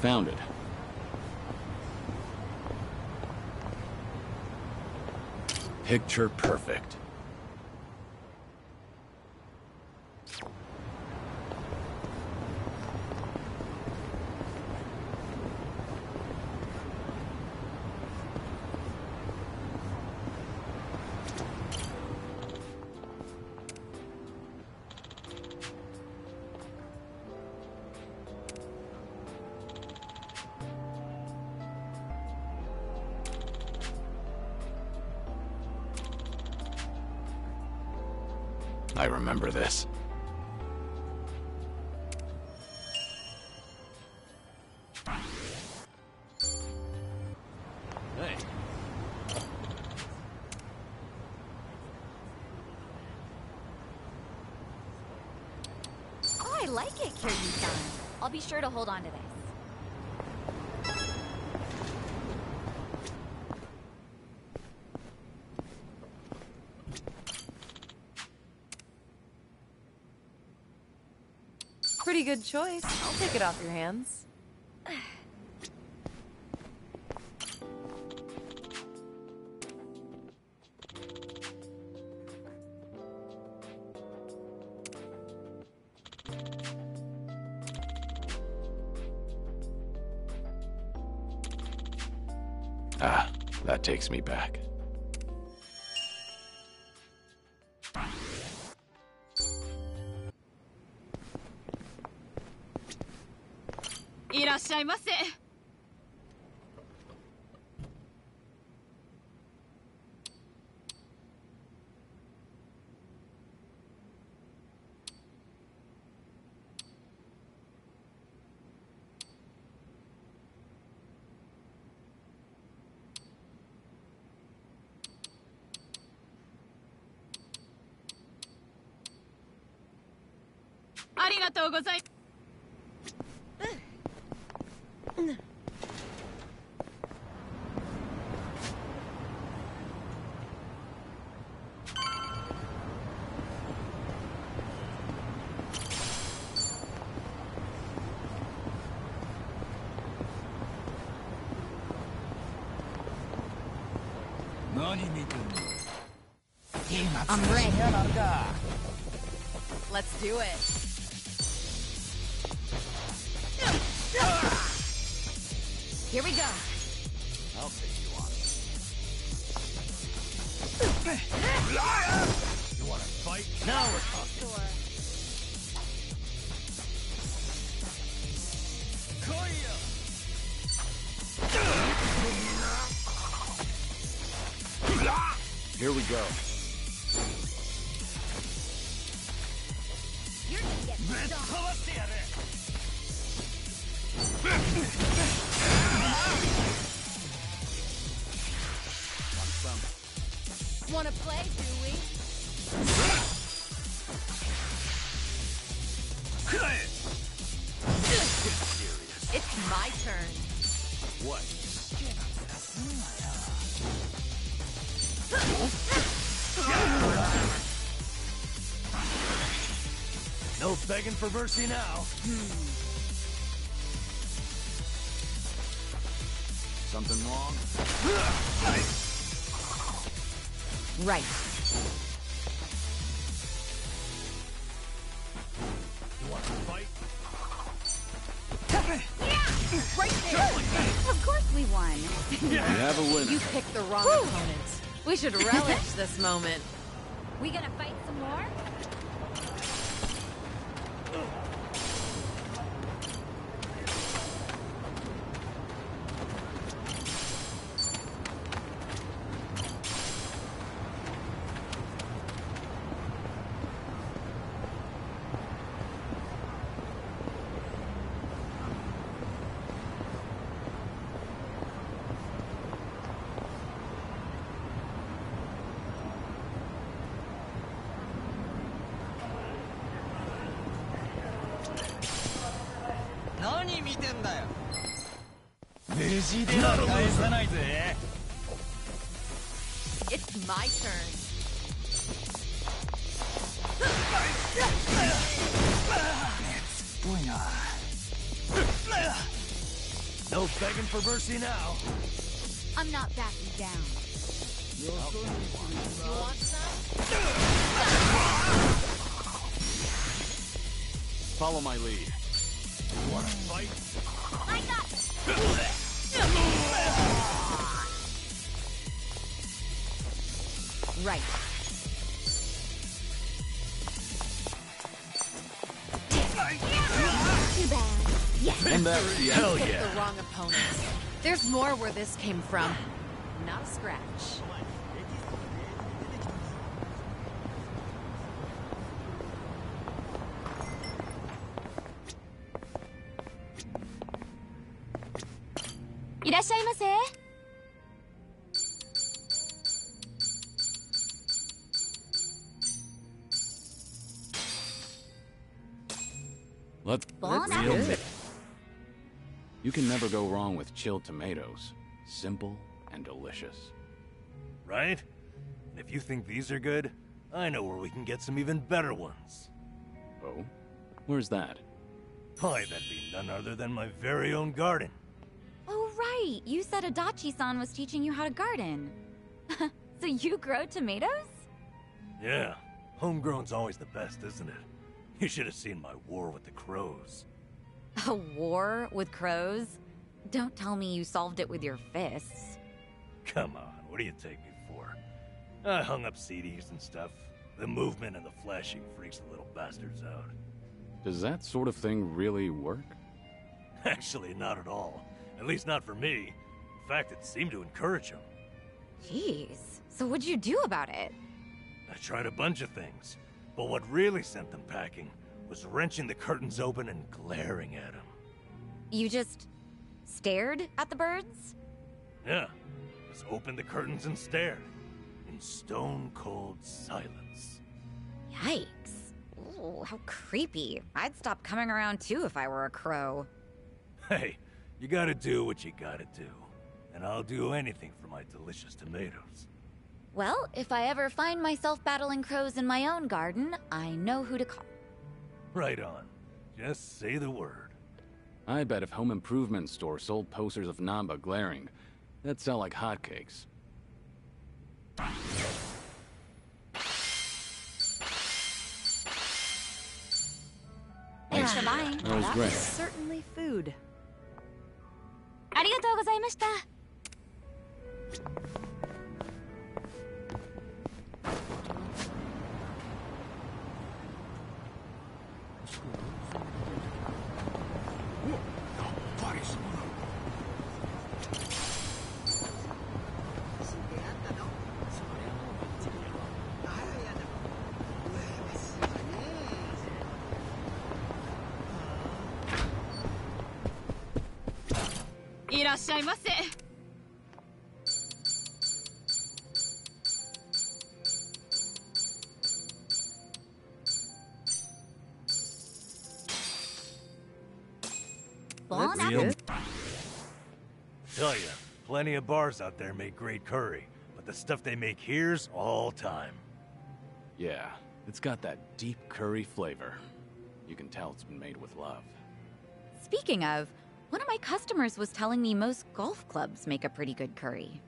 Found it. Picture perfect. I remember this. Hey. Oh, I like it, Kiryu-san. I'll be sure to hold on to this. Pretty good choice. I'll take it off your hands. Ah, that takes me back. いらっしゃいませ。ありがとうございます。 I'm ready. Let's do it. Here we go. I'll take you on. You wanna fight? Now we're talking. Sure. Here we go. You're gonna get stung. Wanna play, do we? It's my turn. What? No begging for mercy now. Something wrong? Right. You wanna fight? Right there. Of course we won. We have a winner. You picked the wrong opponent. We should relish this moment. We gonna fight some more? It's my turn. No begging for mercy now. I'm not backing down. You want some? Follow my lead. You wanna fight? I got Right. too bad. Yes. And that's the end. Hell Pick yeah. the wrong opponents. There's more where this came from. Not a scratch. Let's Bon real appetit. mi- You can never go wrong with chilled tomatoes. Simple and delicious. Right? And if you think these are good, I know where we can get some even better ones. Oh? Where's that? Why, that'd be none other than my very own garden. Oh, right. You said Adachi-san was teaching you how to garden. So you grow tomatoes? Yeah, homegrown's always the best, isn't it? You should have seen my war with the crows. A war with crows? Don't tell me you solved it with your fists. Come on, what do you take me for? I hung up CDs and stuff. The movement and the flashing freaks the little bastards out. Does that sort of thing really work? Actually, not at all. At least not for me. In fact, it seemed to encourage them. Jeez. So what'd you do about it? I tried a bunch of things, but what really sent them packing was wrenching the curtains open and glaring at them. You just stared at the birds? Yeah, just opened the curtains and stared. In stone-cold silence. Yikes. Ooh, how creepy. I'd stop coming around too if I were a crow. Hey, you gotta do what you gotta do. And I'll do anything for my delicious tomatoes. Well, if I ever find myself battling crows in my own garden, I know who to call. Right on. Just say the word. I bet if home improvement store sold posters of Namba glaring, that'd sell like hotcakes. Thanks for buying. That was That great. was certainly food. ありがとうございました。いらっしゃいませ。Bon That's appetit. good. Tell ya, plenty of bars out there make great curry, but the stuff they make here's all time. Yeah, it's got that deep curry flavor. You can tell it's been made with love. Speaking of, one of my customers was telling me most golf clubs make a pretty good curry.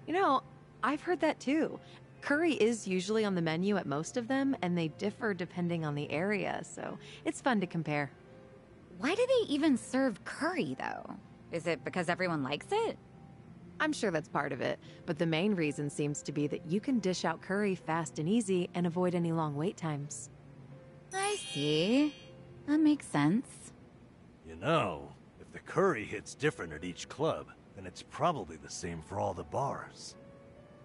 You know, I've heard that too. Curry is usually on the menu at most of them, and they differ depending on the area, so it's fun to compare. Why do they even serve curry, though? Is it because everyone likes it? I'm sure that's part of it, but the main reason seems to be that you can dish out curry fast and easy and avoid any long wait times. I see. That makes sense. You know, if the curry hits different at each club, then it's probably the same for all the bars.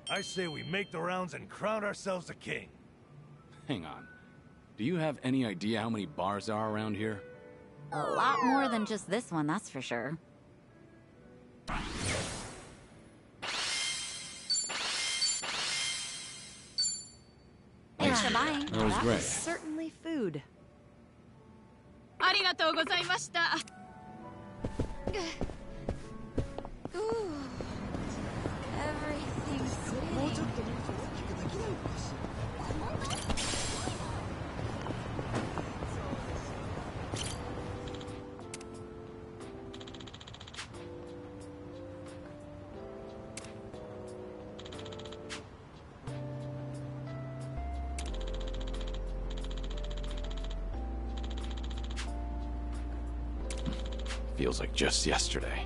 I say we make the rounds and crown ourselves a king. Hang on. Do you have any idea how many bars there are around here? A lot more than just this one, that's for sure. Thanks for buying. That was That great. was certainly food. ありがとうございました。 Ooh. Everything's fitting. Feels like just yesterday.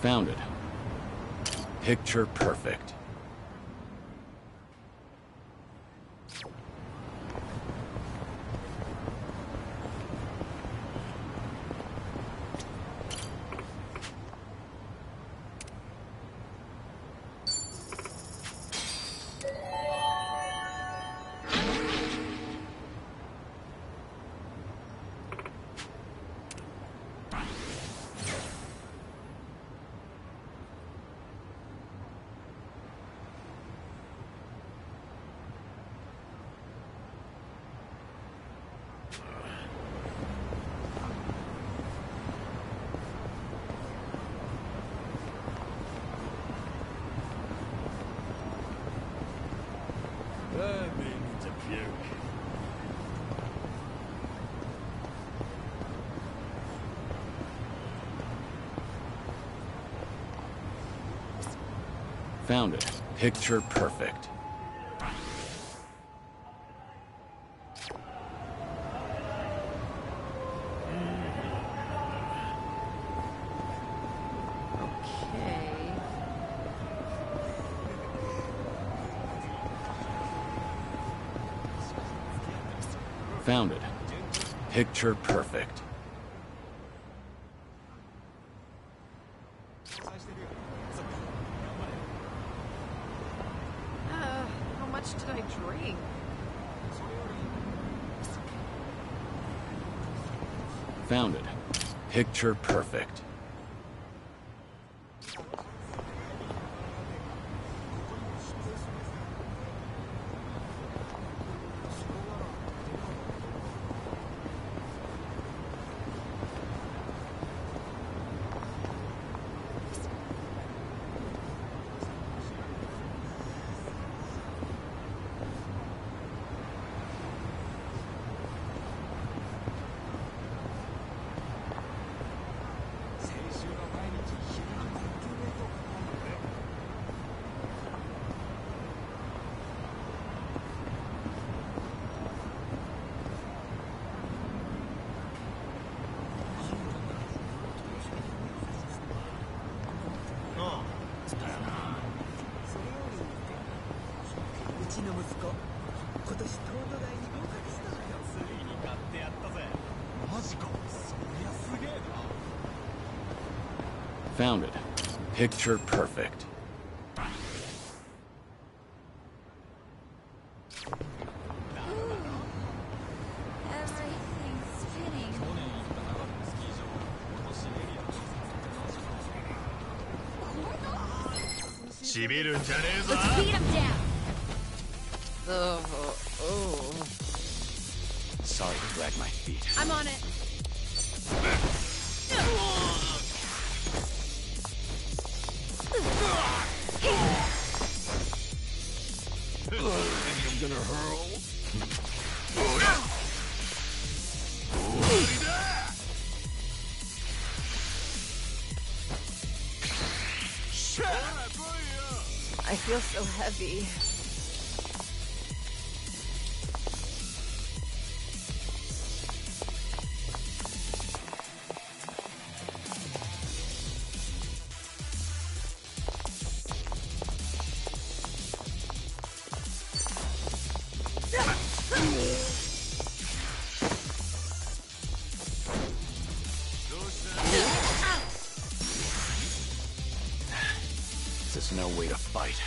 Found it. Picture perfect. I may need to puke. Found it. Picture perfect. Okay. Found it. Picture perfect. How much did I drink? Found it. Picture perfect. Found it. Picture perfect. Everything's spinning. しびるんじゃねえぞ Let's beat him down. Oh. Sorry to drag my feet. I'm on it. I'm gonna hurl. I feel so heavy. This is no way to fight.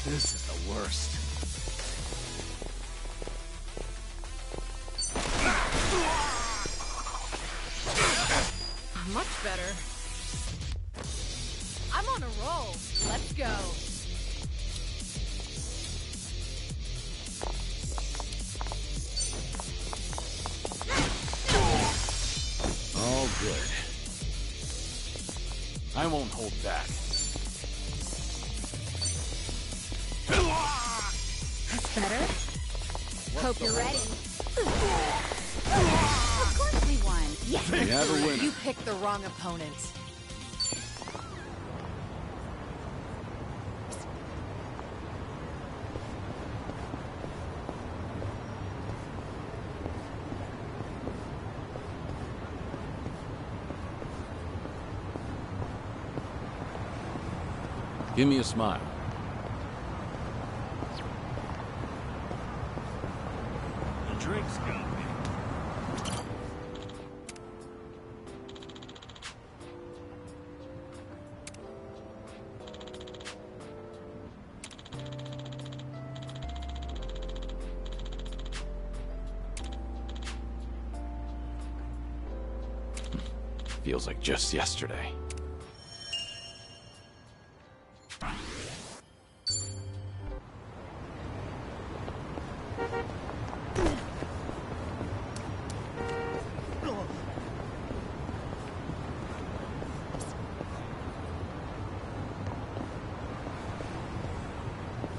This is the worst. Much better. I'm on a roll. Let's go. All good. I won't hold back. That's better. Hope you're ready. Of course we won. Yes. We have a winner. You picked the wrong opponent. Give me a smile. The drink's got me. Feels like just yesterday. Let's go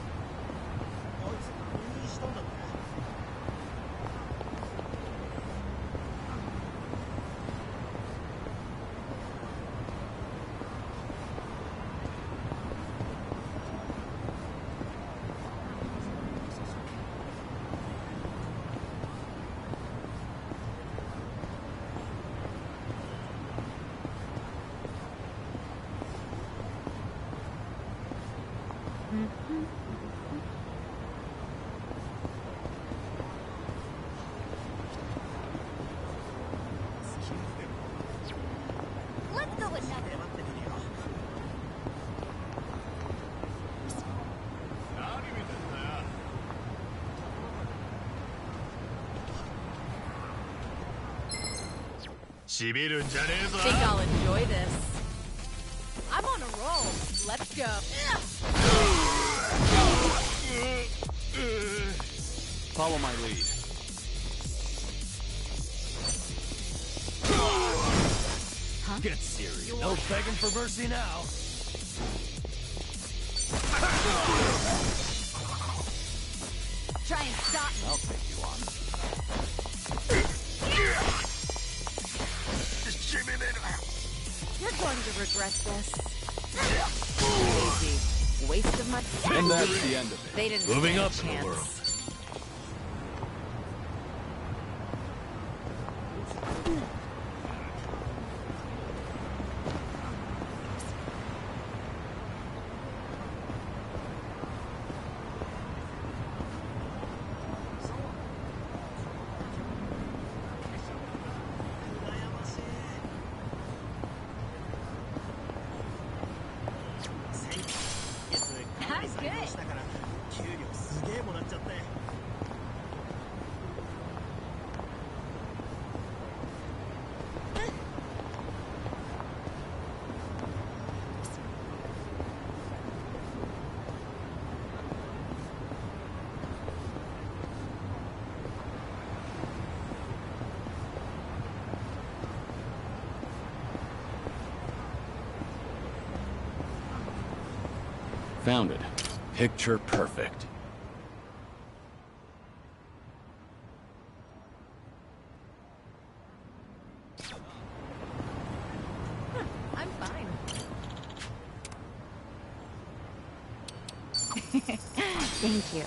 another. Think I'll enjoy this. I'm on a roll. Let's go. Follow my lead. Get serious. No begging for mercy now. Try and stop me. I'll take you on. You're going to regret this. Easy. Waste of my time. And that's the end of it. They didn't Moving stand up a in the chance. world. That's good. Found it. Picture perfect. I'm fine. Thank you.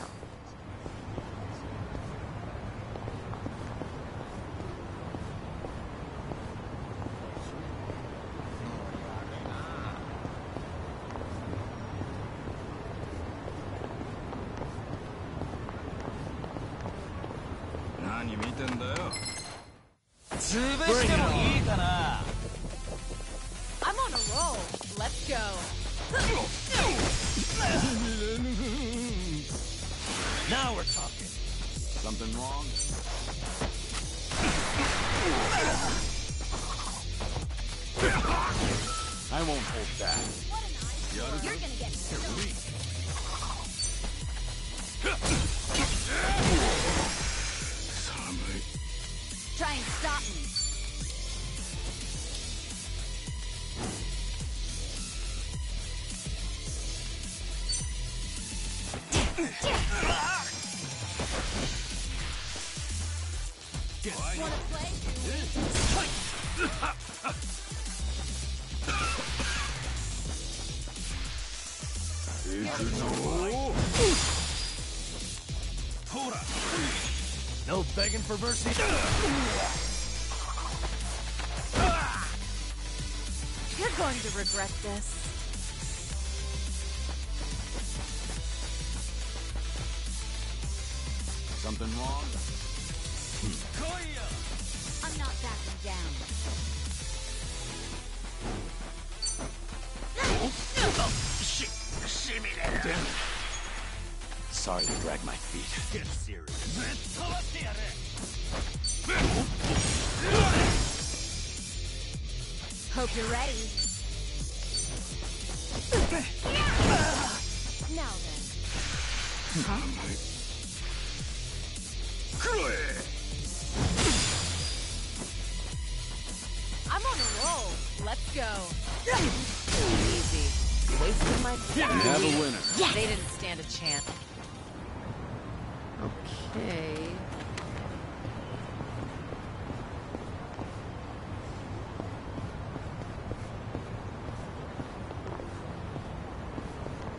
I'm on a roll. Let's go. Now we're talking. Something wrong? I won't hold back. You're gonna get Try and stop me. No begging for mercy. You're going to regret this. Something wrong? I'm not backing down. Damn it. Sorry to drag my feet. Get serious. Hope you're ready. Now then. I'm on a roll. Let's go. Easy. Wasted my You have a winner. They didn't stand a chance. Okay.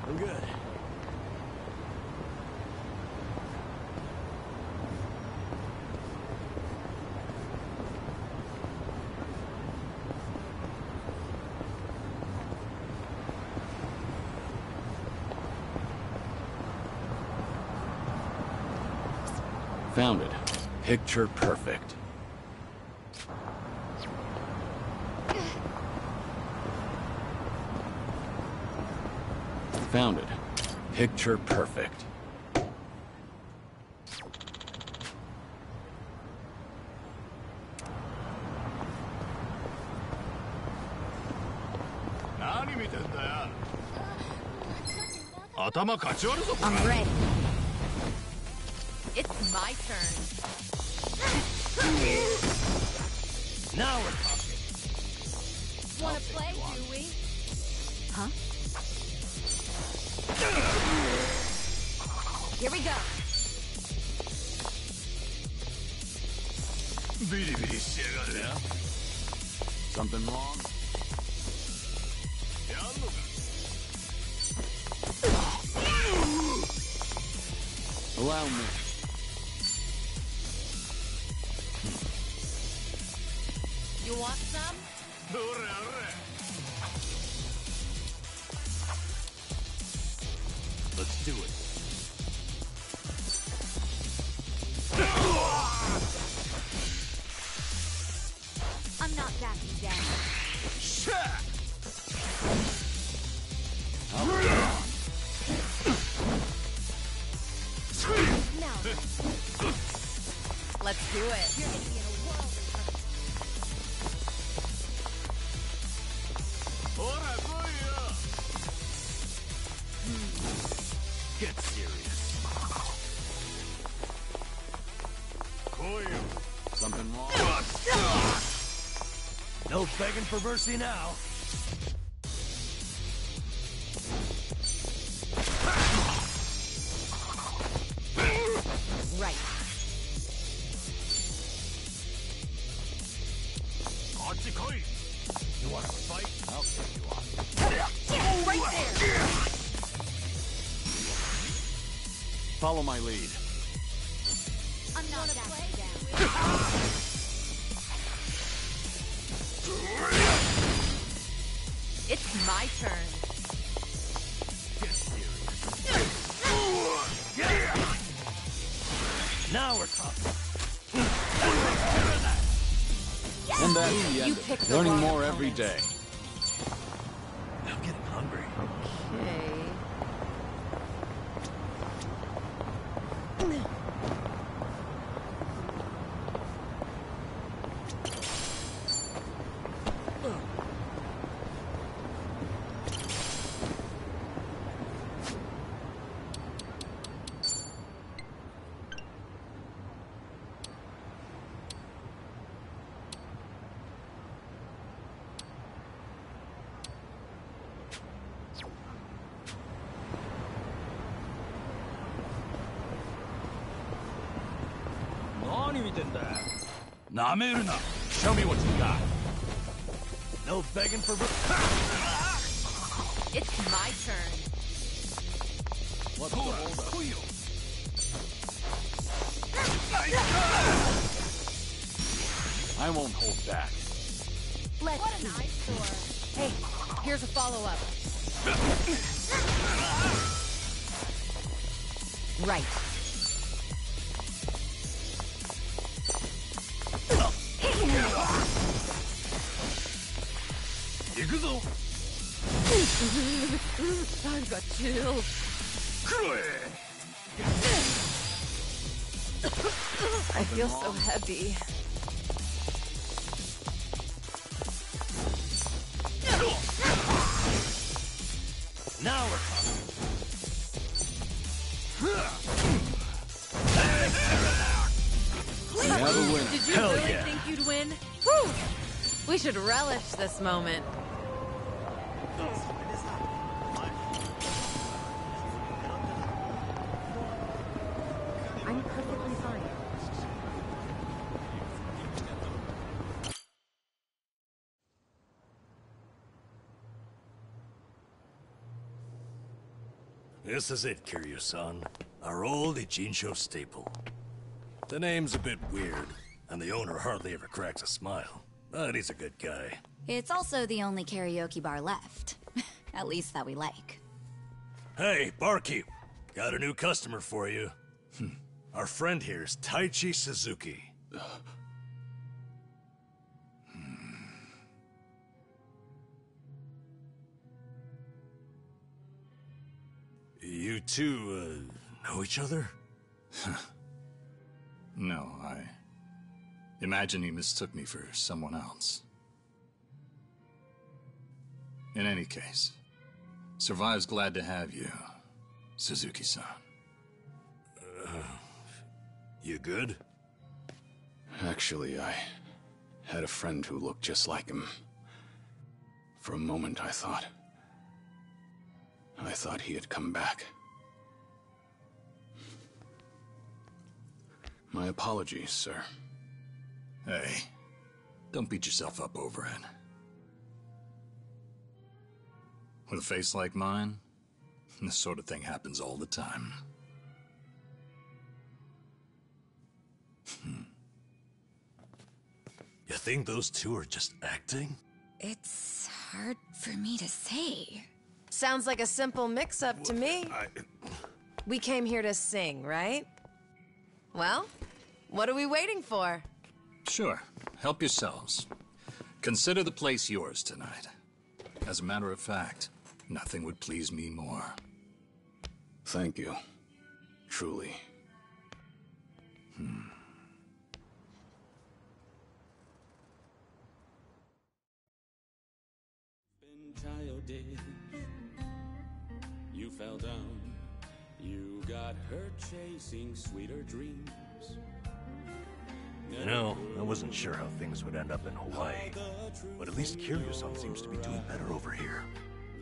I'm good. Found it. Picture perfect. Found it. Picture perfect. I'm ready. It's my turn. Now we're talking. Wanna play, do we? Huh? Here we go. Something wrong? Allow me. You want some? Let's do it. I'm not backing down. Now then. Let's do it. You're gonna be in a world of hurt. Get serious. Something wrong? No begging for mercy now. Right. You want to fight? I'll take you on. Right there. Follow my lead. I'm not backing down. It's my turn. Get serious. Now we're talking. And that's the You end of picked it. the Learning wrong more every opponent. day. I'm getting hungry. Okay. Show me what you got. No begging for... It's my turn. What's the holdup? I won't hold back. What an eyesore. Hey, here's a follow-up. Right. Yakuza! I've got chills. I feel so heavy. Now we're talking. Never win. Did you Hell really yeah. think you'd win? Whew. We should relish this moment. I'm perfectly fine. This is it, Kiryu-san. Our old Ichinsho staple. The name's a bit weird, and the owner hardly ever cracks a smile. But he's a good guy. It's also the only karaoke bar left. At least that we like. Hey, barkeep. Got a new customer for you. Our friend here's Taichi Suzuki. You two, know each other? No, I imagine he mistook me for someone else. In any case, Survive's glad to have you, Suzuki-san. You good? Actually, I had a friend who looked just like him. For a moment, I thought he had come back. My apologies, sir. Hey, don't beat yourself up over it. With a face like mine, this sort of thing happens all the time. You think those two are just acting? It's hard for me to say. Sounds like a simple mix-up to me. We came here to sing, right? Well, what are we waiting for? Sure, help yourselves. Consider the place yours tonight. As a matter of fact, nothing would please me more. Thank you. Truly. Childish, you fell down, you got hurt chasing sweeter dreams. You know, I wasn't sure how things would end up in Hawaii, but at least Kiryu-san seems to be doing better over here.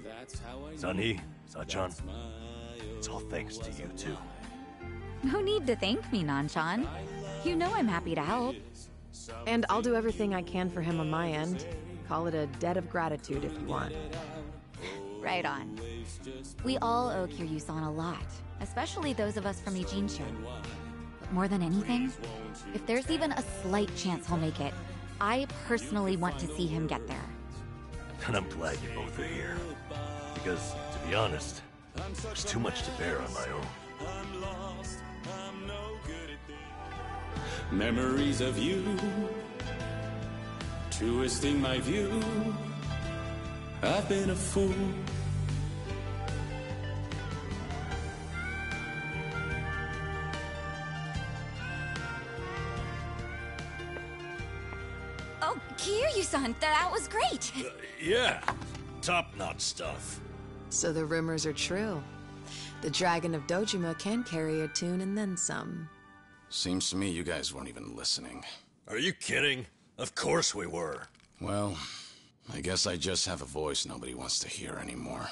That's how I Sunny, Sachan, it's all thanks to you two. No need to thank me, Nanchan. You know I'm happy to help. And I'll do everything I can for him on my end. Call it a debt of gratitude if you want. Right on. We all owe Kiryu-san a lot, especially those of us from Ichinsho. But more than anything, if there's even a slight chance he'll make it, I personally want to see him get there. And I'm glad you both are here. Because, to be honest, there's too much to bear on my own. Memories of you, twisting my view. I've been a fool. Oh, Kiryu-san, that was great! Yeah, top-notch stuff. So the rumors are true. The Dragon of Dojima can carry a tune and then some. Seems to me you guys weren't even listening. Are you kidding? Of course we were. Well, I guess I just have a voice nobody wants to hear anymore.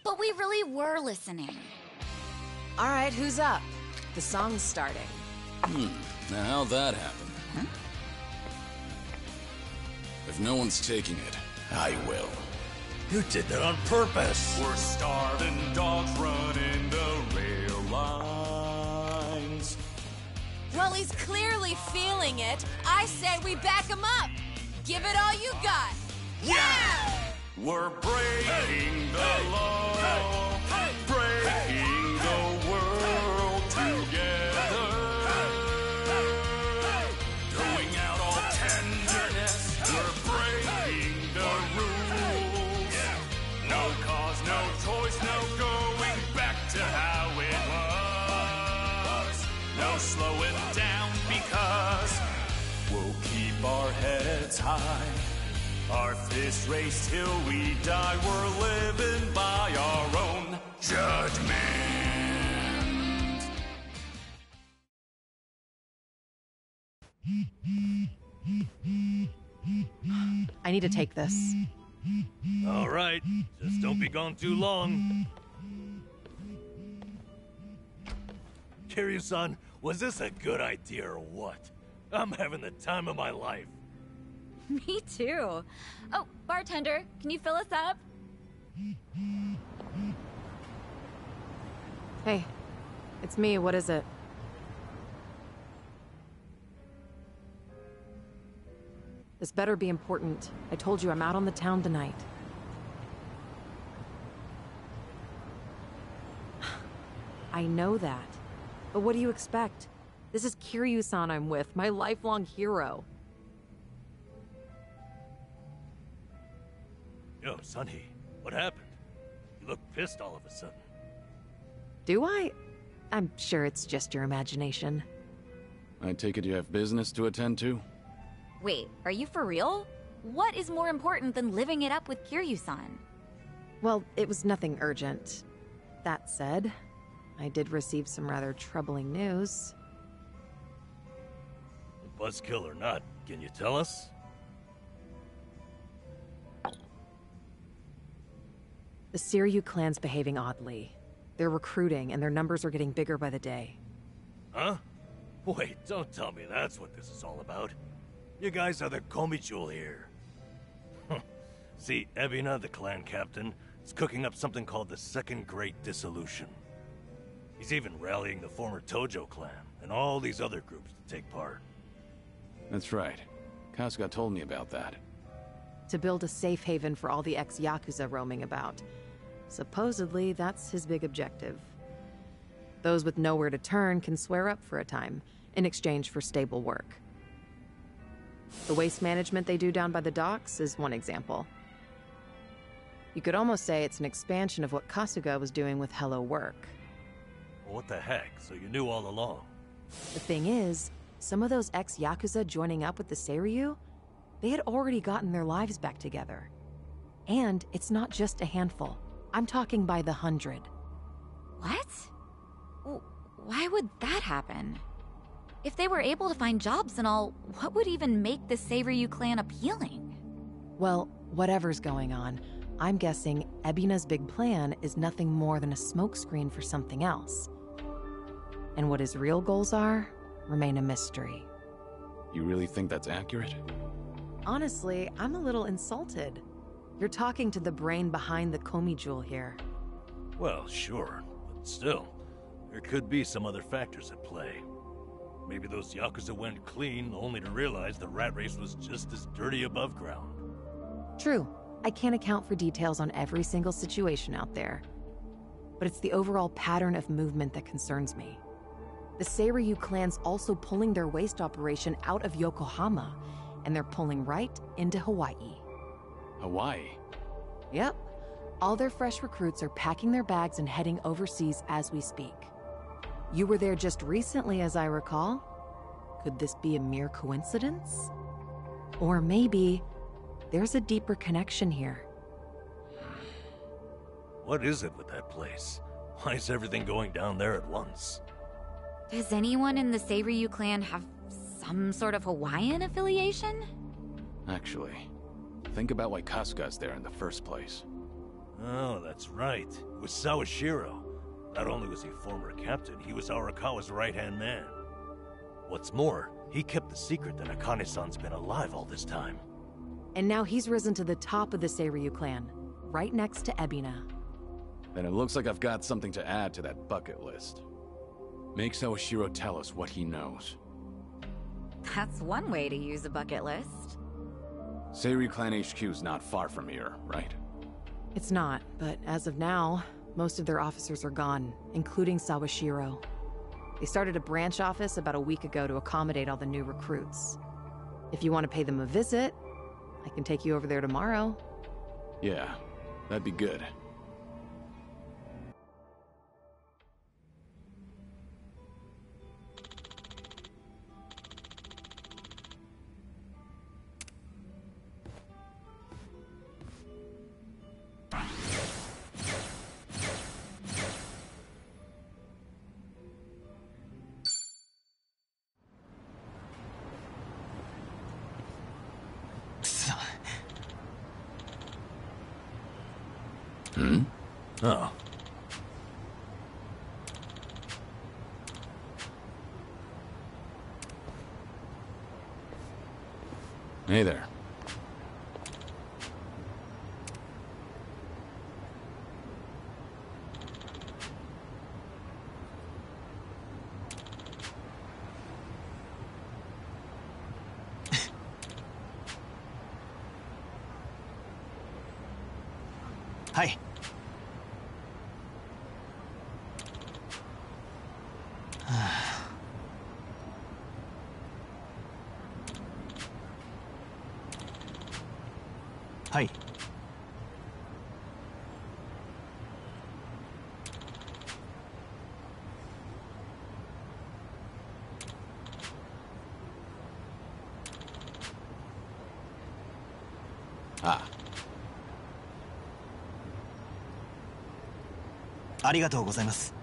But we really were listening. All right, who's up? The song's starting. Now how'd that happen? If no one's taking it, I will. You did that on purpose! We're starving dogs running the rail lines. Well, he's clearly feeling it. I say we back him up. Give it all you got. Yeah! We're breaking the law, breaking the world together. Going out all tenderness, we're breaking the rules. No cause, no choice, no going back to how it was. No slowing down because we'll keep our heads high. Our fists raised till we die. We're living by our own judgment. I need to take this. All right, just don't be gone too long. Kiryu-san, was this a good idea or what? I'm having the time of my life. Me too. Oh, bartender, can you fill us up? Hey, it's me. What is it? This better be important. I told you I'm out on the town tonight. I know that. But what do you expect? This is Kiryu-san I'm with, my lifelong hero. Yo, Sunny, what happened? You look pissed all of a sudden. Do I? I'm sure it's just your imagination. I take it you have business to attend to? Wait, are you for real? What is more important than living it up with Kiryu-san? Well, it was nothing urgent. That said, I did receive some rather troubling news. Buzzkill or not, can you tell us? The Seiryu clan's behaving oddly. They're recruiting, and their numbers are getting bigger by the day. Huh? Wait, don't tell me that's what this is all about. You guys are the Komi-jewel here. See, Ebina, the clan captain, is cooking up something called the Second Great Dissolution. He's even rallying the former Tojo clan and all these other groups to take part. That's right. Kasuga told me about that. To build a safe haven for all the ex-Yakuza roaming about. Supposedly, that's his big objective. Those with nowhere to turn can swear up for a time, in exchange for stable work. The waste management they do down by the docks is one example. You could almost say it's an expansion of what Kasuga was doing with Hello Work. Well, what the heck? So you knew all along? The thing is, some of those ex-Yakuza joining up with the Seiryu, they had already gotten their lives back together. And it's not just a handful. I'm talking by the 100. What? Why would that happen? If they were able to find jobs and all, what would even make the Seiryu clan appealing? Well, whatever's going on, I'm guessing Ebina's big plan is nothing more than a smokescreen for something else. And what his real goals are remain a mystery. You really think that's accurate? Honestly, I'm a little insulted. You're talking to the brain behind the Komi-jewel here. Well, sure, but still, there could be some other factors at play. Maybe those Yakuza went clean, only to realize the rat race was just as dirty above ground. True, I can't account for details on every single situation out there. But it's the overall pattern of movement that concerns me. The Seiryu clan's also pulling their waste operation out of Yokohama, and they're pulling right into Hawaii. Hawaii? Yep. All their fresh recruits are packing their bags and heading overseas as we speak. You were there just recently, as I recall. Could this be a mere coincidence? Or maybe there's a deeper connection here. What is it with that place? Why is everything going down there at once? Does anyone in the Seiryu clan have some sort of Hawaiian affiliation? Actually, think about why Kasuga's there in the first place. Oh, that's right. It was Sawashiro. Not only was he former captain, he was Arakawa's right-hand man. What's more, he kept the secret that Akane-san's been alive all this time. And now he's risen to the top of the Seiryu clan, right next to Ebina. Then it looks like I've got something to add to that bucket list. Make Sawashiro tell us what he knows. That's one way to use a bucket list. Seiryu Clan HQ's not far from here, right? It's not, but as of now, most of their officers are gone, including Sawashiro. They started a branch office about a week ago to accommodate all the new recruits. If you want to pay them a visit, I can take you over there tomorrow. Yeah, that'd be good. Oh. Hey there. Hi. Hi. Ah. ありがとうございます。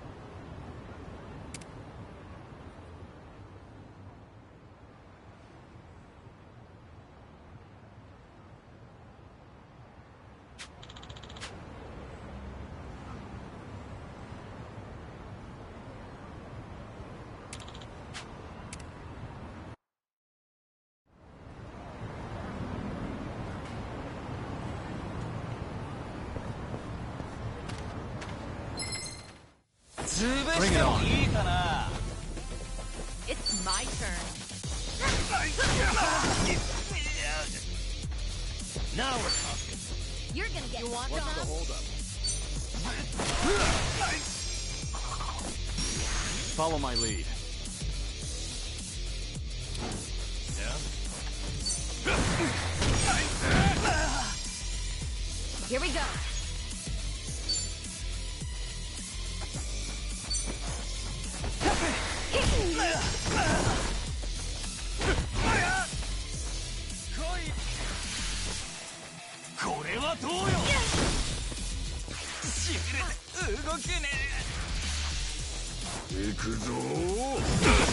Bring it on. It's my turn. Now we're talking. You're gonna get What's the holdup? Follow my lead. Yeah? Here we go.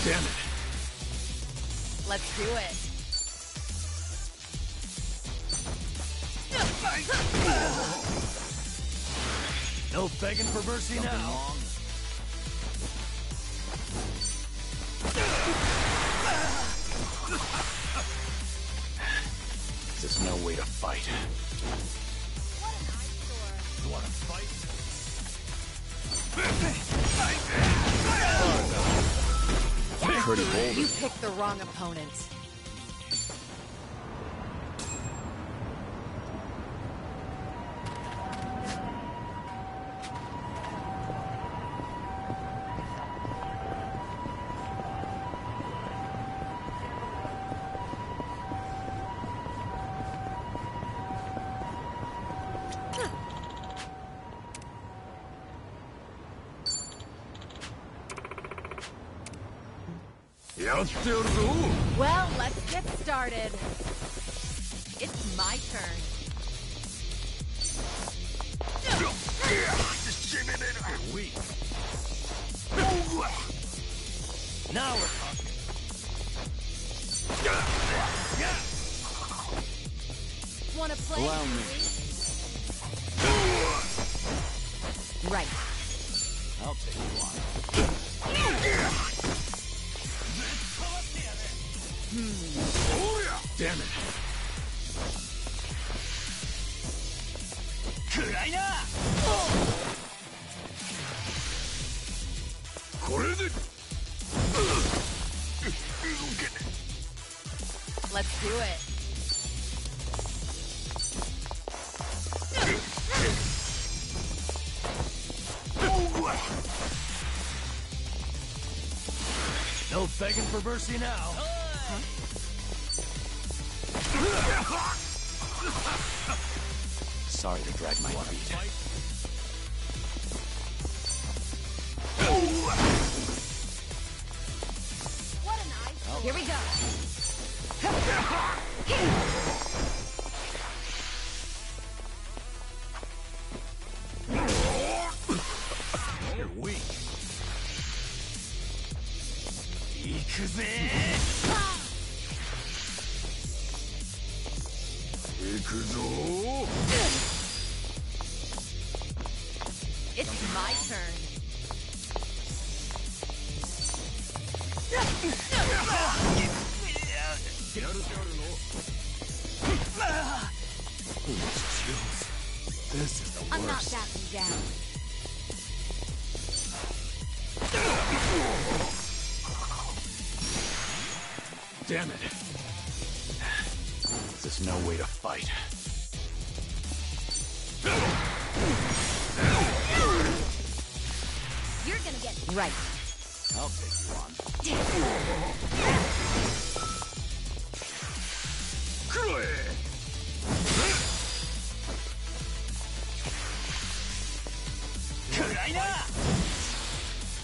Damn it. Let's do it. No begging for mercy now. There's no way to fight. What an eyesore. You wanna fight? Pretty bold. You picked the wrong opponent. Well, let's get started. It's my turn. Weak. Now we're talking. Wanna play? Allow me. Right. I'll take you on. Damn it. Let's do it. No begging for mercy now. Sorry to drag my feet. What a night. Here we go. You're weak. It's my turn. This is the worst. I'm not backing down. Damn it. This is no way to fight. You're gonna get Right. I'll take you on.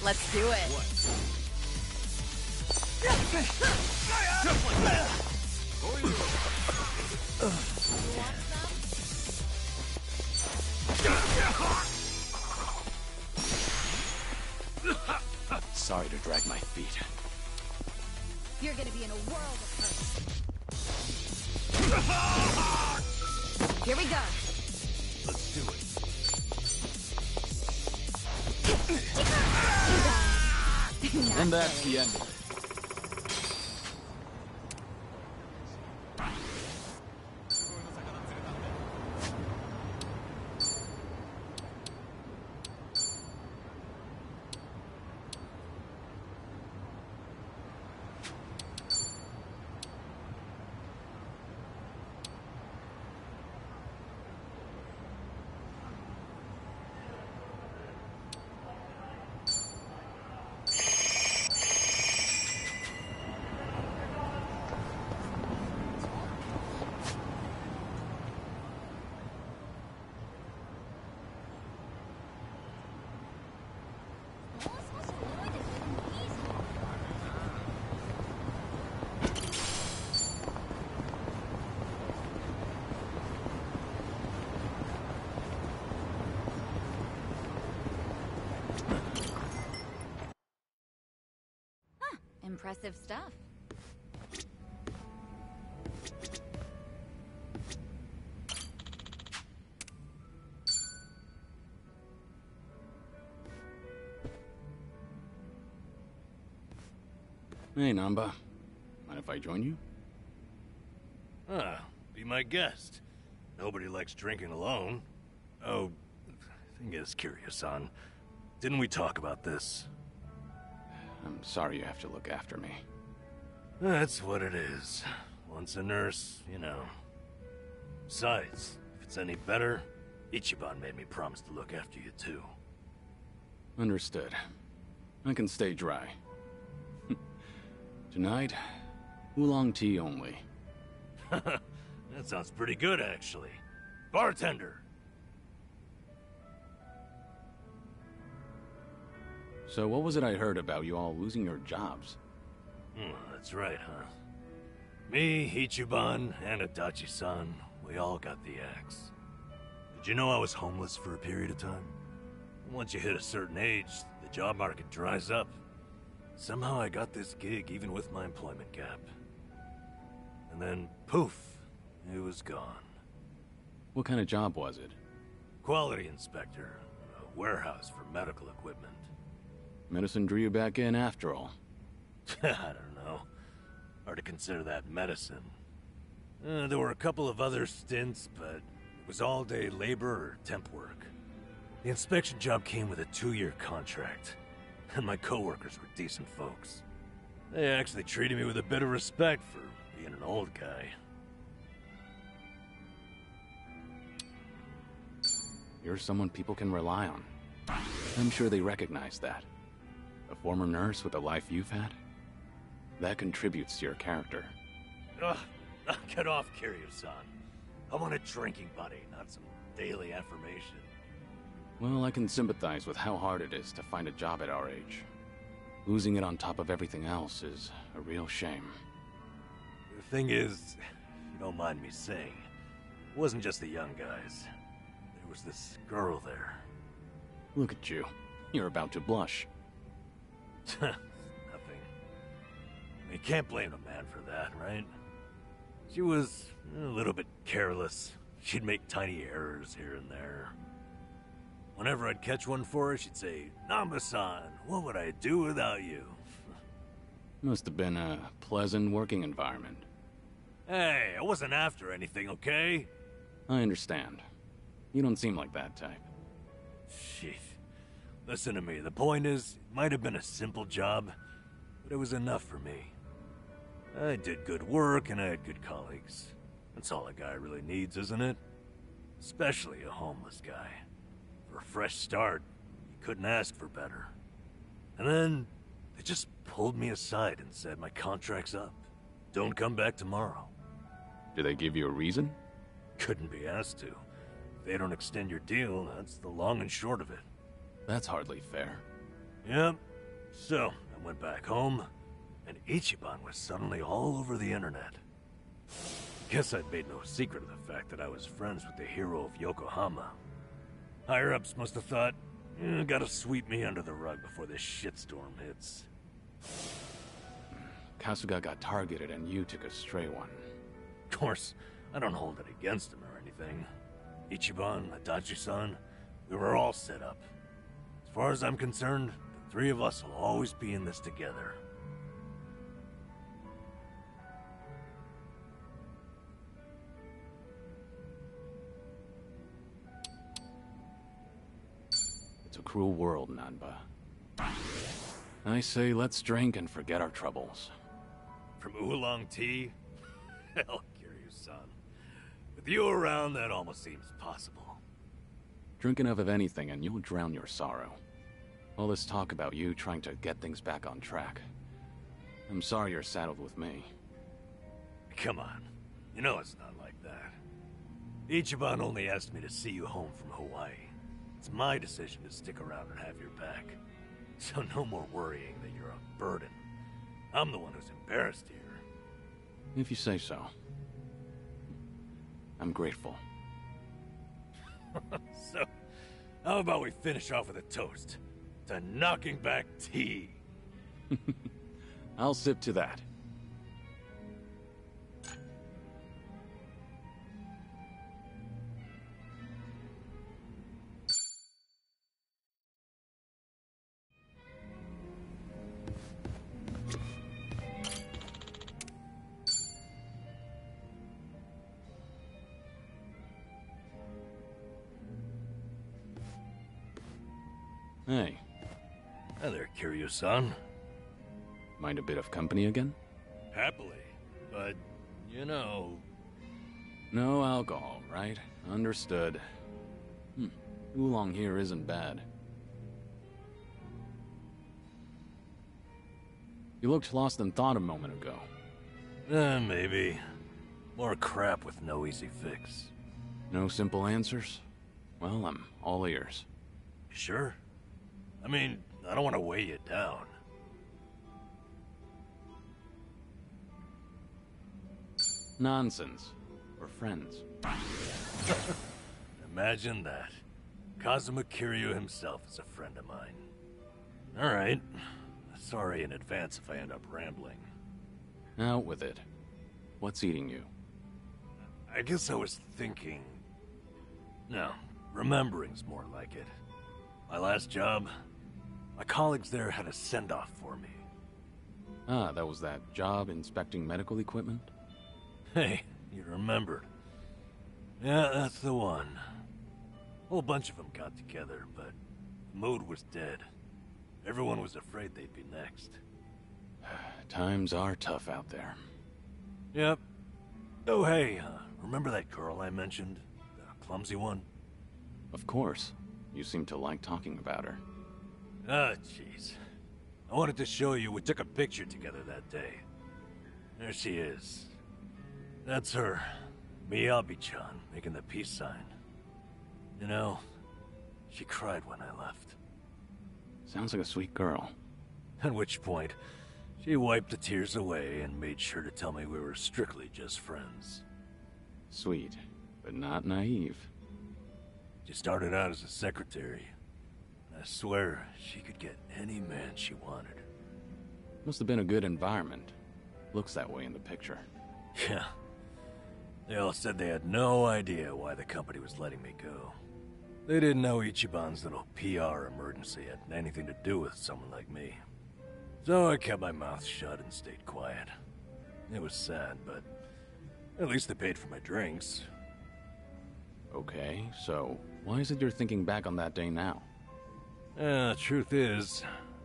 Let's do it. Sorry to drag my feet. You're gonna be in a world of hurt. Here we go. Let's do it. And that's the end of it. Impressive stuff. Hey, Namba. Mind if I join you? Be my guest. Nobody likes drinking alone. Oh, thing is, Kiryu-san, didn't we talk about this? I'm sorry you have to look after me. That's what it is. Once a nurse, you know. Besides, if it's any better, Ichiban made me promise to look after you too. Understood. I can stay dry. Tonight, oolong tea only. That sounds pretty good, actually. Bartender! So what was it I heard about you all losing your jobs? That's right, huh? Me, Ichiban, and Adachi-san, we all got the axe. Did you know I was homeless for a period of time? Once you hit a certain age, the job market dries up. Somehow I got this gig even with my employment gap. And then, poof, it was gone. What kind of job was it? Quality inspector, a warehouse for medical equipment. Medicine drew you back in after all. I don't know. Hard to consider that medicine. There were a couple of other stints, but It was all-day labor or temp work. The inspection job came with a 2-year contract, and my coworkers were decent folks. They actually treated me with a bit of respect for being an old guy. You're someone people can rely on. I'm sure they recognize that. A former nurse with the life you've had? That contributes to your character. Ugh, get off, Kiryu-san. I want a drinking buddy, not some daily affirmation. Well, I can sympathize with how hard it is to find a job at our age. Losing it on top of everything else is a real shame. The thing is, if you don't mind me saying, it wasn't just the young guys. There was this girl there. Look at you. You're about to blush. Nothing. You can't blame a man for that, right? She was a little bit careless. She'd make tiny errors here and there. Whenever I'd catch one for her, she'd say, "Namba-san, what would I do without you?" Must have been a pleasant working environment. Hey, I wasn't after anything, okay? I understand. You don't seem like that type. Shit. Listen to me, the point is, it might have been a simple job, but it was enough for me. I did good work and I had good colleagues. That's all a guy really needs, isn't it? Especially a homeless guy. For a fresh start, you couldn't ask for better. And then, they just pulled me aside and said my contract's up. Don't come back tomorrow. Did they give you a reason? Couldn't be asked to. If they don't extend your deal, that's the long and short of it. That's hardly fair. Yep. So, I went back home, and Ichiban was suddenly all over the internet. Guess I'd made no secret of the fact that I was friends with the hero of Yokohama. Higher-ups must have thought, gotta sweep me under the rug before this shitstorm hits. Kasuga got targeted and you took a stray one. Of course, I don't hold it against him or anything. Ichiban, Adachi-san, we were all set up. As far as I'm concerned, the three of us will always be in this together. It's a cruel world, Nanba. I say let's drink and forget our troubles. From oolong tea? Hell, Kiryu-san. With you around, that almost seems possible. Drink enough of anything and you'll drown your sorrow. All this talk about you trying to get things back on track. I'm sorry you're saddled with me. Come on. You know it's not like that. Ichiban only asked me to see you home from Hawaii. It's my decision to stick around and have your back. So no more worrying that you're a burden. I'm the one who's embarrassed here. If you say so. I'm grateful. So, how about we finish off with a toast to knocking back tea? I'll sip to that. Hey. Hi there, Kiryu-san. Mind a bit of company again? Happily. But, you know... No alcohol, right? Understood. Oolong here isn't bad. You looked lost in thought a moment ago. Maybe. More crap with no easy fix. No simple answers? Well, I'm all ears. Sure? I mean, I don't want to weigh you down. Nonsense. We're friends. Imagine that. Kazuma Kiryu himself is a friend of mine. Alright. Sorry in advance if I end up rambling. Out with it. What's eating you? I guess I was thinking... No, remembering's more like it. My last job, my colleagues there had a send-off for me. Ah, that was that job inspecting medical equipment? Hey, you remembered. Yeah, that's the one. A whole bunch of them got together, but the mood was dead. Everyone was afraid they'd be next. Times are tough out there. Yep. Oh, hey, remember that girl I mentioned? The clumsy one? Of course. You seem to like talking about her. Ah, jeez. I wanted to show you we took a picture together that day. There she is. That's her. Miyabi-chan, making the peace sign. You know, she cried when I left. Sounds like a sweet girl. At which point, she wiped the tears away and made sure to tell me we were strictly just friends. Sweet, but not naive. She started out as a secretary. I swear, she could get any man she wanted. Must have been a good environment. Looks that way in the picture. Yeah. They all said they had no idea why the company was letting me go. They didn't know Ichiban's little PR emergency had anything to do with someone like me. So I kept my mouth shut and stayed quiet. It was sad, but at least they paid for my drinks. Okay, so why is it you're thinking back on that day now? Truth is,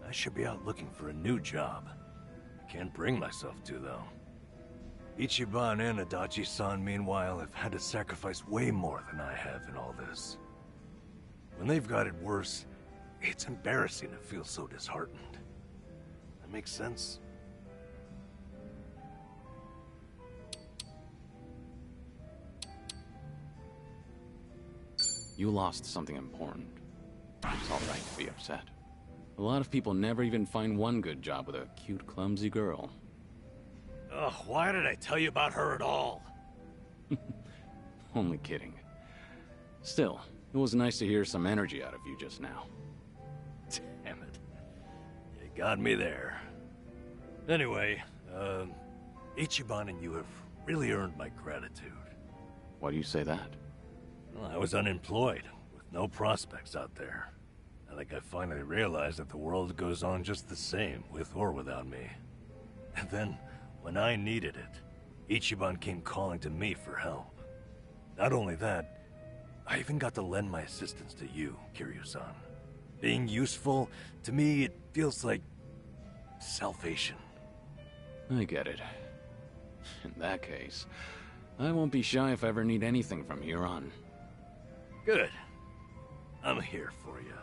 I should be out looking for a new job. I can't bring myself to, though. Ichiban and Adachi-san, meanwhile, have had to sacrifice way more than I have in all this. When they've got it worse, it's embarrassing to feel so disheartened. That makes sense? You lost something important. It's alright to be upset. A lot of people never even find one good job with a cute, clumsy girl. Ugh, why did I tell you about her at all? Only kidding. Still, it was nice to hear some energy out of you just now. Damn it. You got me there. Anyway, Ichiban and you have really earned my gratitude. Why do you say that? Well, I was unemployed, with no prospects out there. I think I finally realized that the world goes on just the same, with or without me. And then, when I needed it, Ichiban came calling to me for help. Not only that, I even got to lend my assistance to you, Kiryu-san. Being useful, to me, it feels like salvation. I get it. In that case, I won't be shy if I ever need anything from here on. Good. I'm here for you.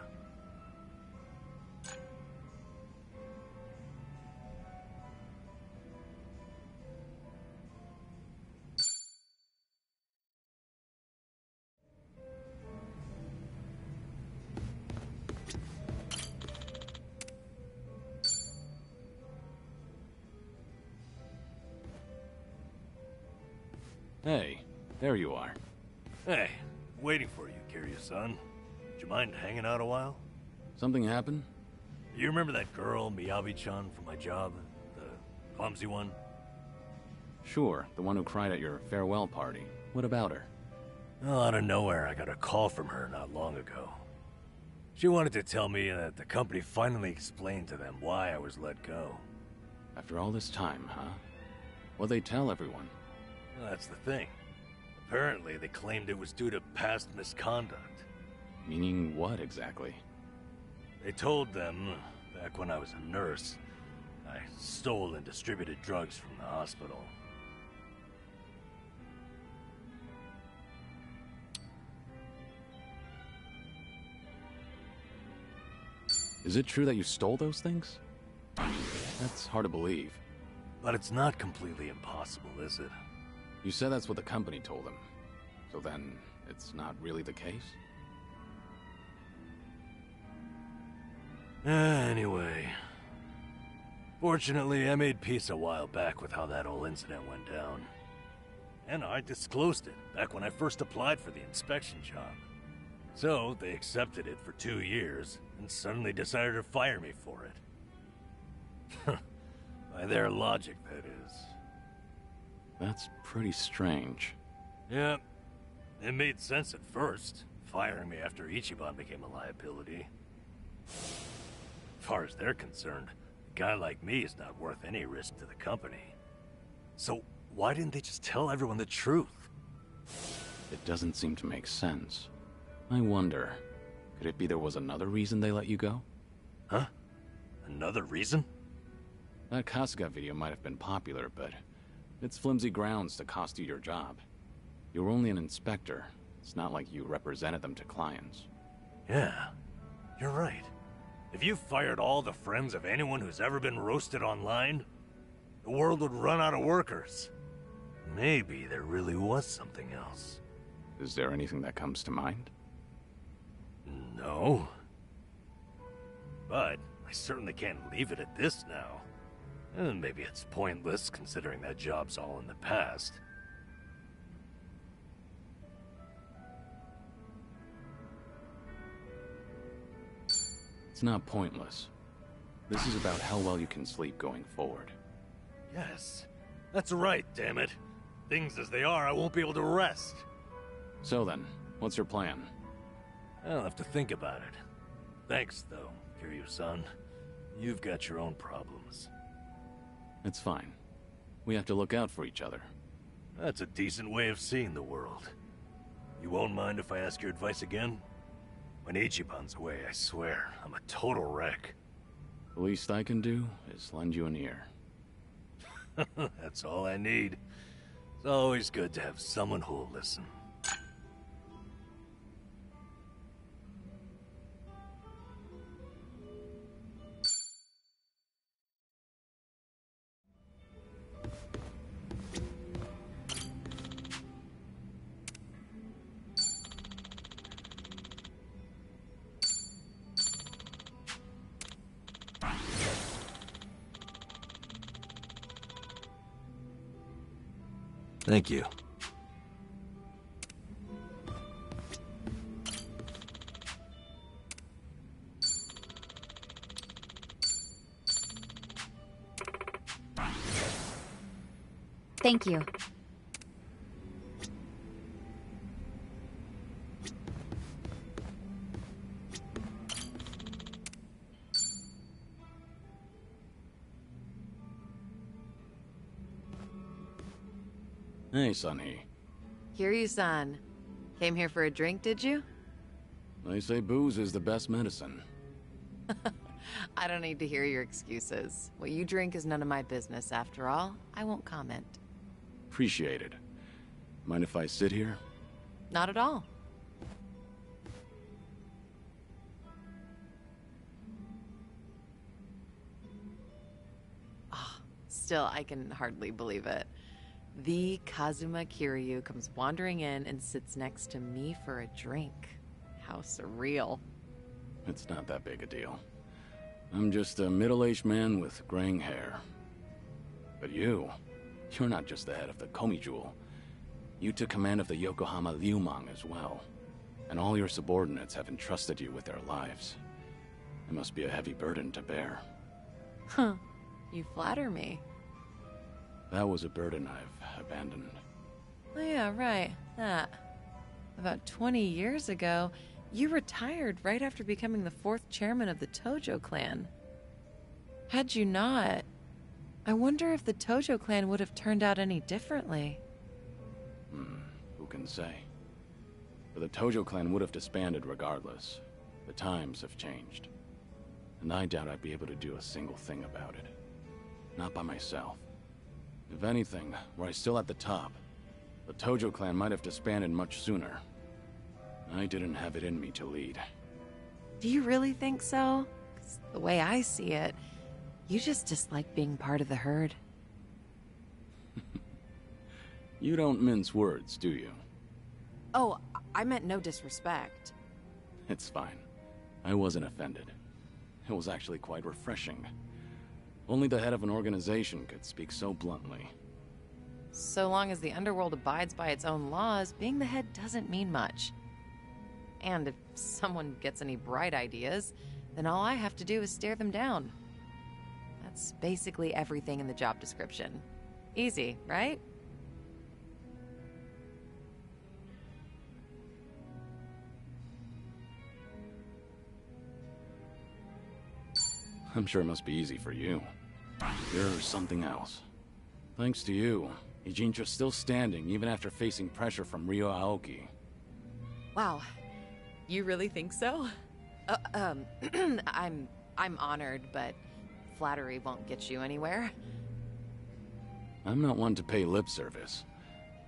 Hey, there you are. Hey, waiting for you, Kiryu-san. Would you mind hanging out a while? Something happened? You remember that girl, Miyabi-chan, from my job? The clumsy one? Sure, the one who cried at your farewell party. What about her? Well, out of nowhere, I got a call from her not long ago. She wanted to tell me that the company finally explained to them why I was let go. After all this time, huh? What'd they tell everyone? Well, that's the thing. Apparently, they claimed it was due to past misconduct. Meaning what, exactly? They told them, back when I was a nurse, I stole and distributed drugs from the hospital. Is it true that you stole those things? That's hard to believe. But it's not completely impossible, is it? You said that's what the company told them. So then, it's not really the case? Anyway. Fortunately, I made peace a while back with how that whole incident went down. And I disclosed it back when I first applied for the inspection job. So, they accepted it for 2 years, and suddenly decided to fire me for it. By their logic, that is. That's pretty strange. Yeah, it made sense at first, firing me after Ichiban became a liability. As far as they're concerned, a guy like me is not worth any risk to the company. So, why didn't they just tell everyone the truth? It doesn't seem to make sense. I wonder, could it be there was another reason they let you go? Huh? Another reason? That Kasuga video might have been popular, but it's flimsy grounds to cost you your job. You were only an inspector. It's not like you represented them to clients. Yeah, you're right. If you fired all the friends of anyone who's ever been roasted online, the world would run out of workers. Maybe there really was something else. Is there anything that comes to mind? No. But I certainly can't leave it at this now. And maybe it's pointless, considering that job's all in the past. It's not pointless. This is about how well you can sleep going forward. Yes, that's right, damn it. Things as they are, I won't be able to rest. So then, what's your plan? I'll have to think about it. Thanks, though, Kiryu-san. You've got your own problems. It's fine. We have to look out for each other. That's a decent way of seeing the world. You won't mind if I ask your advice again? When Ichiban's away, I swear, I'm a total wreck. The least I can do is lend you an ear. That's all I need. It's always good to have someone who'll listen. Thank you. Thank you. Hey, Sunny. Kiryu-san. Came here for a drink, did you? They say booze is the best medicine. I don't need to hear your excuses. What you drink is none of my business, after all. I won't comment. Appreciate it. Mind if I sit here? Not at all. Still, I can hardly believe it. The Kazuma Kiryu comes wandering in and sits next to me for a drink. How surreal. It's not that big a deal. I'm just a middle-aged man with graying hair. But you're not just the head of the Komi Jewel. You took command of the Yokohama Liumang as well. And all your subordinates have entrusted you with their lives. It must be a heavy burden to bear. Huh. You flatter me. That was a burden I've abandoned. Oh yeah, right. That. About 20 years ago, you retired right after becoming the 4th chairman of the Tojo clan. Had you not, I wonder if the Tojo clan would have turned out any differently. Who can say? But the Tojo clan would have disbanded regardless. The times have changed. And I doubt I'd be able to do a single thing about it. Not by myself. If anything, were I still at the top, the Tojo clan might have disbanded much sooner. I didn't have it in me to lead. Do you really think so? 'Cause the way I see it, you just dislike being part of the herd. You don't mince words, do you? Oh, I meant no disrespect. It's fine. I wasn't offended. It was actually quite refreshing. Only the head of an organization could speak so bluntly. So long as the underworld abides by its own laws, being the head doesn't mean much. And if someone gets any bright ideas, then all I have to do is stare them down. That's basically everything in the job description. Easy, right? I'm sure it must be easy for you. You're something else. Thanks to you, Ijincho's still standing, even after facing pressure from Ryo Aoki. Wow. You really think so? I'm honored, but flattery won't get you anywhere. I'm not one to pay lip service.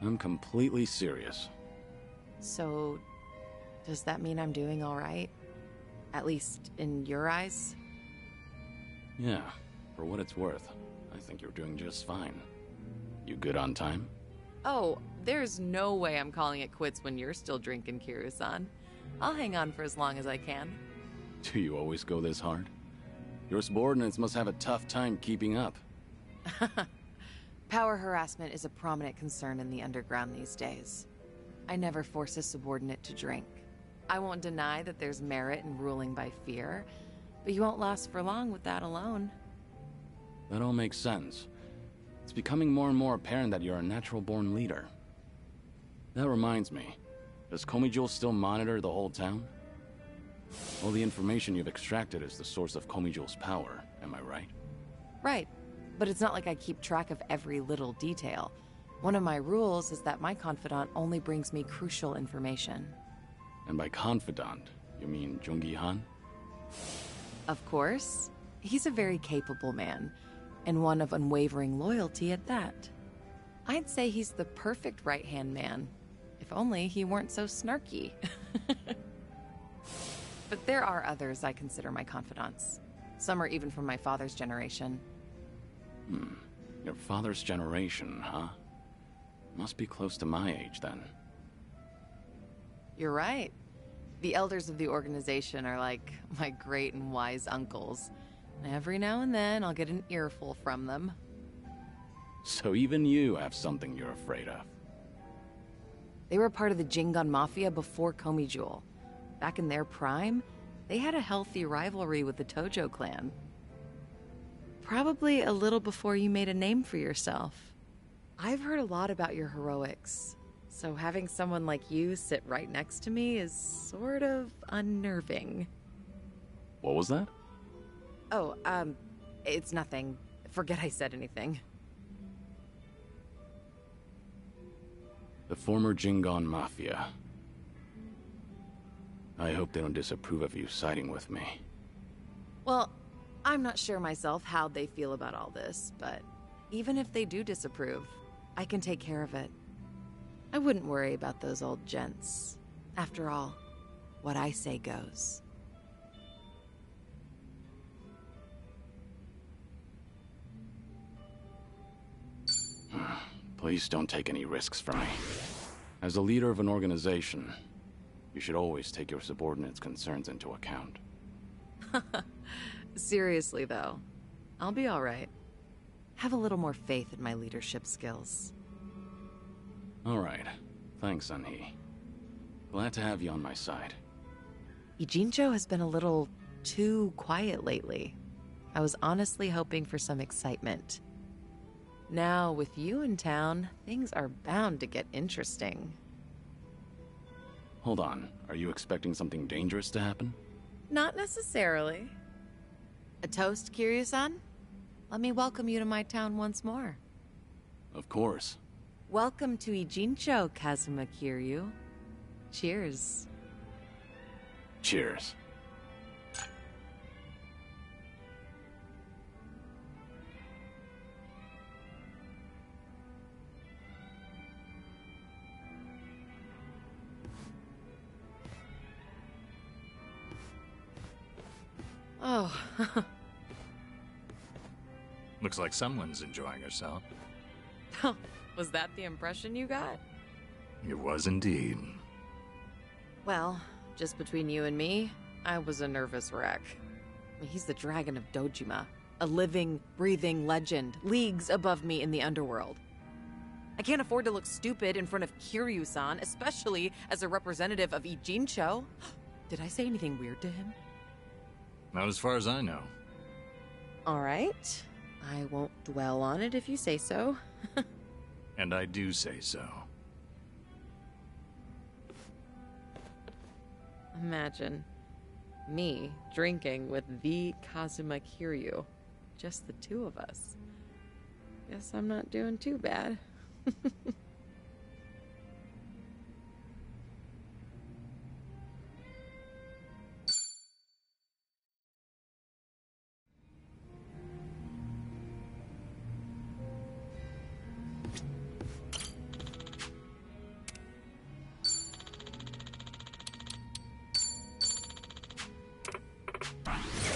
I'm completely serious. So, does that mean I'm doing all right? At least in your eyes? Yeah, for what it's worth, I think you're doing just fine. You good on time? Oh, there's no way I'm calling it quits when you're still drinking, Kiryu-san. I'll hang on for as long as I can. Do you always go this hard? Your subordinates must have a tough time keeping up. Power harassment is a prominent concern in the underground these days. I never force a subordinate to drink. I won't deny that there's merit in ruling by fear, but you won't last for long with that alone. That all makes sense. It's becoming more and more apparent that you're a natural-born leader. That reminds me, does Komijul still monitor the whole town? All the information you've extracted is the source of Komijul's power, am I right? Right, but it's not like I keep track of every little detail. One of my rules is that my confidant only brings me crucial information. And by confidant, you mean Jungi-han? Of course. He's a very capable man, and one of unwavering loyalty at that. I'd say he's the perfect right-hand man, if only he weren't so snarky. But there are others I consider my confidants. Some are even from my father's generation. Your father's generation, huh? Must be close to my age, then. You're right. The elders of the organization are like my great and wise uncles. Every now and then, I'll get an earful from them. So even you have something you're afraid of. They were part of the Jingun Mafia before Komijul. Back in their prime, they had a healthy rivalry with the Tojo clan. Probably a little before you made a name for yourself. I've heard a lot about your heroics, so having someone like you sit right next to me is sort of unnerving. What was that? Oh, it's nothing. Forget I said anything. The former Jingon Mafia. I hope they don't disapprove of you siding with me. Well, I'm not sure myself how they feel about all this, but even if they do disapprove, I can take care of it. I wouldn't worry about those old gents. After all, what I say goes. Please don't take any risks from me. As a leader of an organization, you should always take your subordinates' concerns into account. Seriously, though, I'll be all right. Have a little more faith in my leadership skills. All right. Thanks, Sunhee. Glad to have you on my side. Ijincho has been a little too quiet lately. I was honestly hoping for some excitement. Now, with you in town, things are bound to get interesting. Hold on. Are you expecting something dangerous to happen? Not necessarily. A toast, Kiryu-san? Let me welcome you to my town once more. Of course. Welcome to Ijincho, Kazuma Kiryu. Cheers. Cheers. Oh, Looks like someone's enjoying herself. was that the impression you got? It was indeed. Well, just between you and me, I was a nervous wreck. He's the Dragon of Dojima, a living, breathing legend, leagues above me in the underworld. I can't afford to look stupid in front of Kiryu-san, especially as a representative of Ijincho. Did I say anything weird to him? Not as far as I know. All right. I won't dwell on it if you say so. And I do say so. Imagine me drinking with the Kazuma Kiryu. Just the two of us. Guess I'm not doing too bad.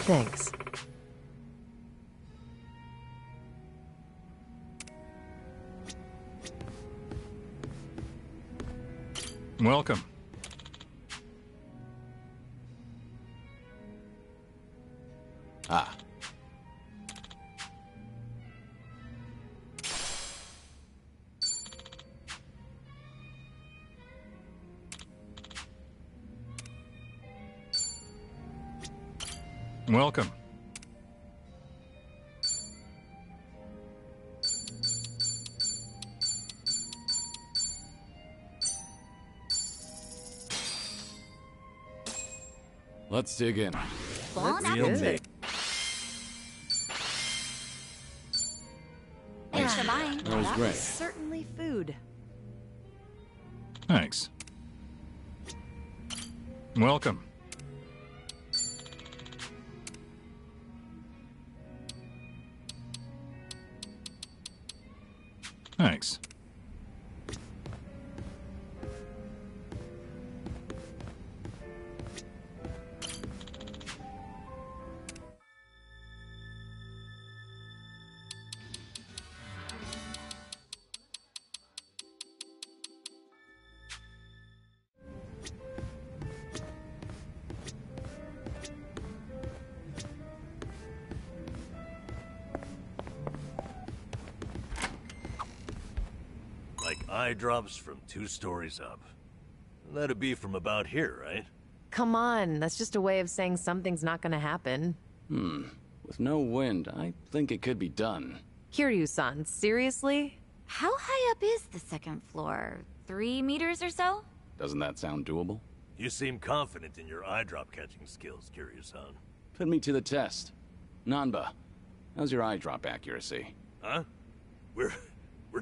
Thanks. Welcome. Ah. Welcome. Let's dig in. Bon Real appetit. me. Thanks for buying. That was That great. was certainly food. Thanks. Welcome. Thanks. Like eye drops from 2 stories up. That'd be from about here, right? Come on, that's just a way of saying something's not gonna happen. With no wind, I think it could be done. Kiryu-san, seriously? How high up is the second floor? 3 meters or so? Doesn't that sound doable? You seem confident in your eye drop catching skills, Kiryu-san. Put me to the test. Nanba, how's your eye drop accuracy? Huh? We're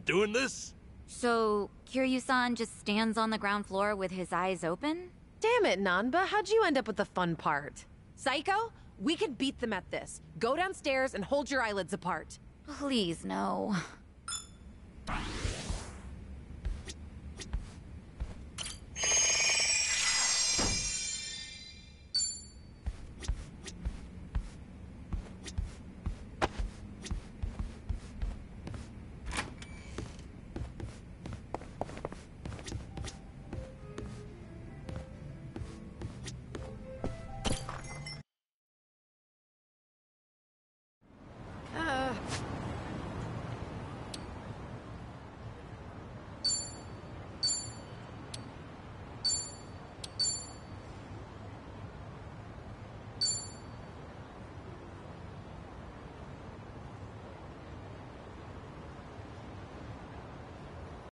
doing this? So, Kiryu-san just stands on the ground floor with his eyes open? Damn it, Nanba, how'd you end up with the fun part? Psycho, we could beat them at this. Go downstairs and hold your eyelids apart. Please, no.